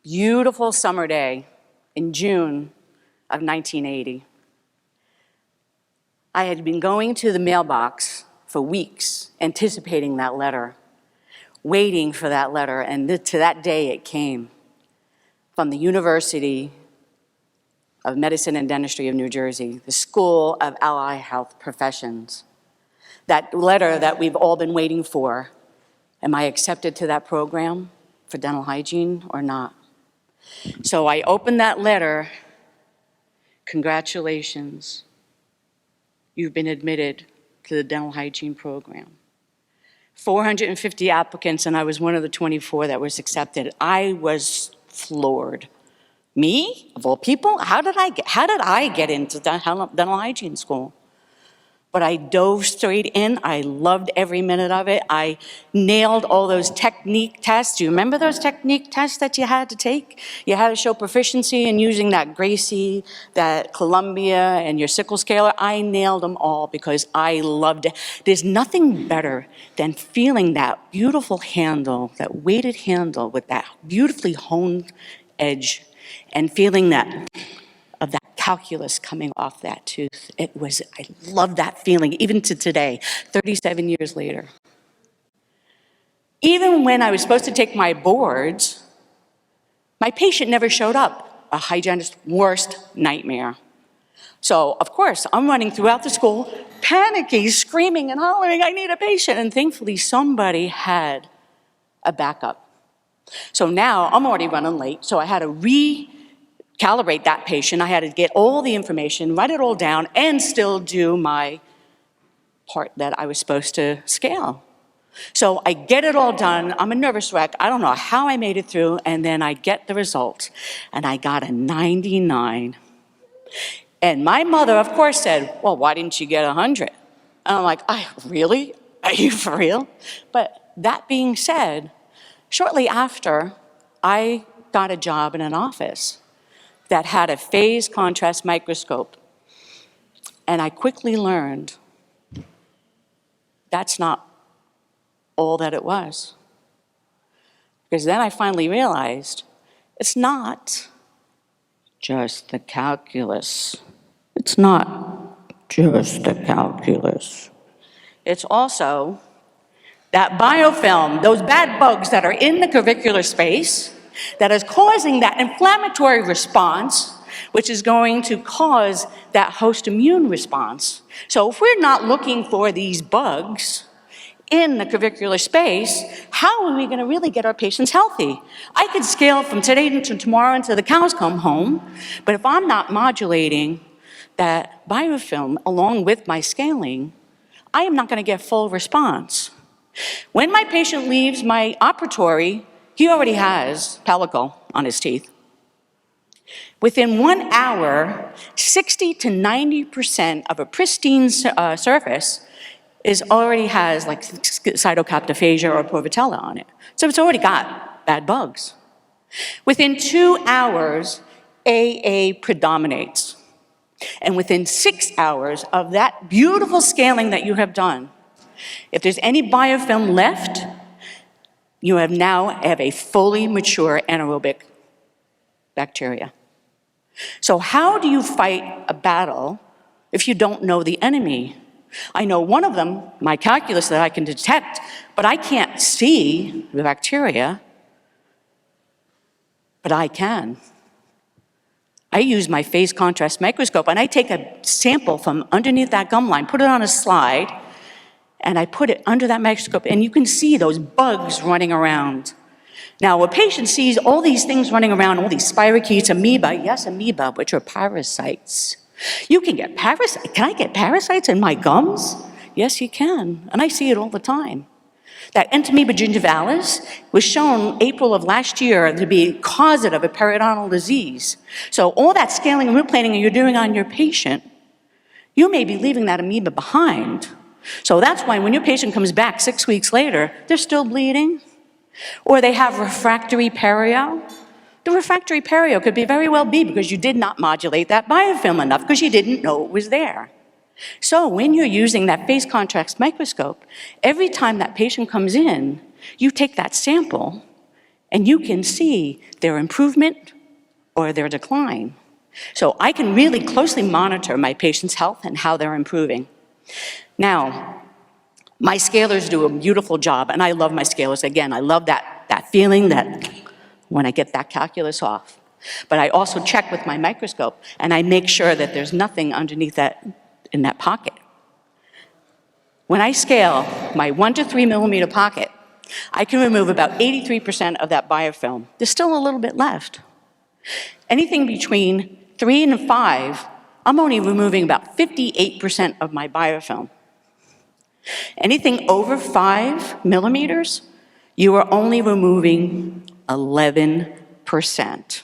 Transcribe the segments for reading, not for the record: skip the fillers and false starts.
beautiful summer day in June of 1980. I had been going to the mailbox for weeks, anticipating that letter, waiting for that letter, and to that day it came from the University of Medicine and Dentistry of New Jersey, the School of Allied Health Professions. That letter that we've all been waiting for. Am I accepted to that program for dental hygiene or not? So I opened that letter. Congratulations. You've been admitted to the dental hygiene program. 450 applicants, and I was one of the 24 that was accepted. I was floored. Me, of all people? How did I get into dental hygiene school? But I dove straight in. I loved every minute of it. I nailed all those technique tests. Do you remember those technique tests that you had to take? You had to show proficiency in using that Gracie, that Columbia, and your sickle scaler. I nailed them all because I loved it. There's nothing better than feeling that beautiful handle, that weighted handle with that beautifully honed edge, and feeling that of that calculus coming off that tooth. I love that feeling, even to today, 37 years later. Even when I was supposed to take my boards, my patient never showed up. A hygienist's worst nightmare. So, of course, I'm running throughout the school, panicky, screaming and hollering, I need a patient. And thankfully, somebody had a backup. So now I'm already running late, so I had to recalibrate that patient. I had to get all the information, write it all down, and still do my part that I was supposed to scale. So I get it all done. I'm a nervous wreck. I don't know how I made it through, and then I get the result, and I got a 99. And my mother, of course, said, well, why didn't you get 100? And I'm like, really? Are you for real? But that being said, shortly after, I got a job in an office that had a phase contrast microscope. And I quickly learned that's not all that it was. Because then I finally realized it's not just the calculus. It's not just the calculus. It's also that biofilm, those bad bugs that are in the clavicular space that is causing that inflammatory response, which is going to cause that host immune response. So if we're not looking for these bugs in the clavicular space, how are we going to really get our patients healthy? I could scale from today to tomorrow until the cows come home, but if I'm not modulating that biofilm along with my scaling, I am not going to get full response. When my patient leaves my operatory, he already has pellicle on his teeth. Within 1 hour, 60 to 90% of a pristine surface already has like cytocaptophagia or porvatella on it. So it's already got bad bugs. Within 2 hours, AA predominates. And within 6 hours of that beautiful scaling that you have done, if there's any biofilm left, you have a fully mature anaerobic bacteria. So how do you fight a battle if you don't know the enemy? I know one of them, my calculus, that I can detect, but I can't see the bacteria, but I can. I use my phase contrast microscope, and I take a sample from underneath that gum line, put it on a slide, and I put it under that microscope, and you can see those bugs running around. Now, a patient sees all these things running around, all these spirochetes, amoeba, yes, amoeba, which are parasites. You can get parasites. Can I get parasites in my gums? Yes, you can, and I see it all the time. That entamoeba gingivalis was shown April of last year to be causative of periodontal disease. So all that scaling and root planing you're doing on your patient, you may be leaving that amoeba behind. So that's why when your patient comes back 6 weeks later, they're still bleeding, or they have refractory perio. The refractory perio could very well be because you did not modulate that biofilm enough because you didn't know it was there. So when you're using that phase contrast microscope, every time that patient comes in, you take that sample And you can see their improvement or their decline. So I can really closely monitor my patient's health and how they're improving. Now, my scalers do a beautiful job, and I love my scalers. Again, I love that feeling that when I get that calculus off. But I also check with my microscope, and I make sure that there's nothing underneath that, in that pocket. When I scale my 1 to 3 millimeter pocket, I can remove about 83% of that biofilm. There's still a little bit left. Anything between 3 and 5, I'm only removing about 58% of my biofilm. Anything over 5 millimeters, you are only removing 11%.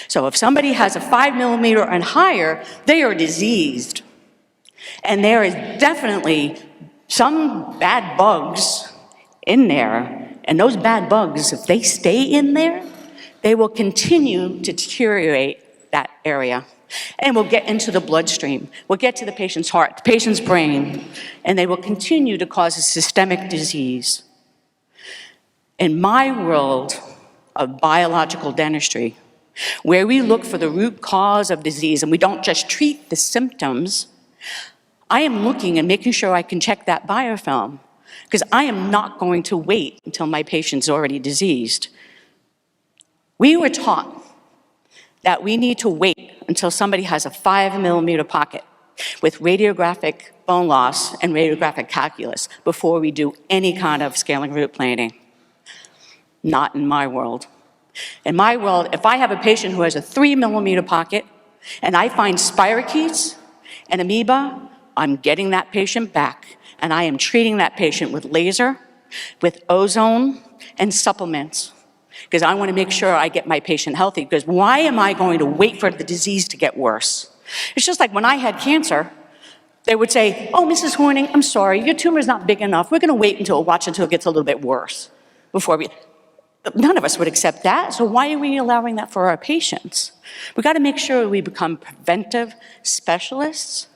So if somebody has a 5 millimeter and higher, they are diseased. And there is definitely some bad bugs in there, and those bad bugs, if they stay in there, they will continue to deteriorate that area. And will get into the bloodstream, will get to the patient's heart, the patient's brain, and they will continue to cause a systemic disease. In my world of biological dentistry, where we look for the root cause of disease and we don't just treat the symptoms, I am looking and making sure I can check that biofilm, because I am not going to wait until my patient's already diseased. We were taught that we need to wait until somebody has a 5 millimeter pocket with radiographic bone loss and radiographic calculus before we do any kind of scaling root planing. Not in my world. In my world, if I have a patient who has a 3 millimeter pocket and I find spirochetes and amoeba, I'm getting that patient back, and I am treating that patient with laser, with ozone, and supplements, because I want to make sure I get my patient healthy, because why am I going to wait for the disease to get worse? It's just like when I had cancer, they would say, oh, Mrs. Horning, I'm sorry, your tumor's not big enough. We're going to wait watch until it gets a little bit worse before we... None of us would accept that, so why are we allowing that for our patients? We've got to make sure we become preventive specialists.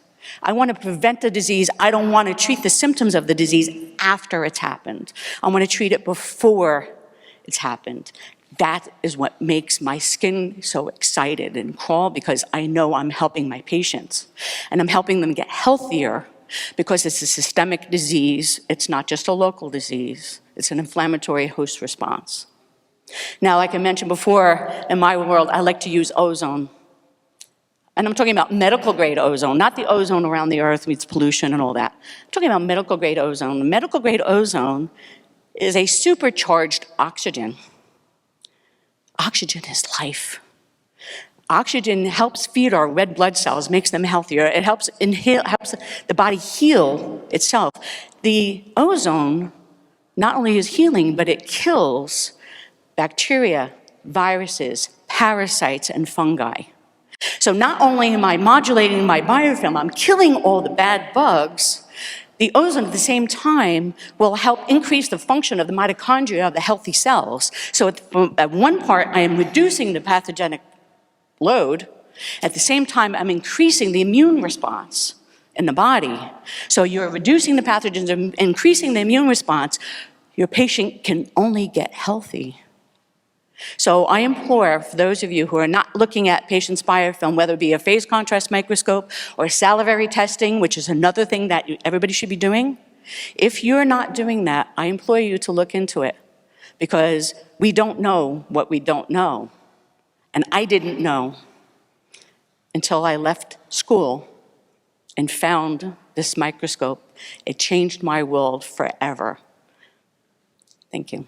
I want to prevent the disease. I don't want to treat the symptoms of the disease after it's happened. I want to treat it before it's happened. That is what makes my skin so excited and crawl, because I know I'm helping my patients. And I'm helping them get healthier because it's a systemic disease. It's not just a local disease. It's an inflammatory host response. Now, like I mentioned before, in my world, I like to use ozone. And I'm talking about medical grade ozone, not the ozone around the earth with pollution and all that. I'm talking about medical grade ozone. Medical grade ozone is a supercharged oxygen. Oxygen is life. Oxygen helps feed our red blood cells, makes them healthier. It helps the body heal itself. The ozone not only is healing, but it kills bacteria, viruses, parasites, and fungi. So not only am I modulating my biofilm, I'm killing all the bad bugs. The ozone at the same time will help increase the function of the mitochondria of the healthy cells. So at one part, I am reducing the pathogenic load. At the same time, I'm increasing the immune response in the body. So you're reducing the pathogens and increasing the immune response. Your patient can only get healthy. So I implore, for those of you who are not looking at patients' biofilm, whether it be a phase contrast microscope or salivary testing, which is another thing that everybody should be doing, if you're not doing that, I implore you to look into it, because we don't know what we don't know. And I didn't know until I left school and found this microscope. It changed my world forever. Thank you.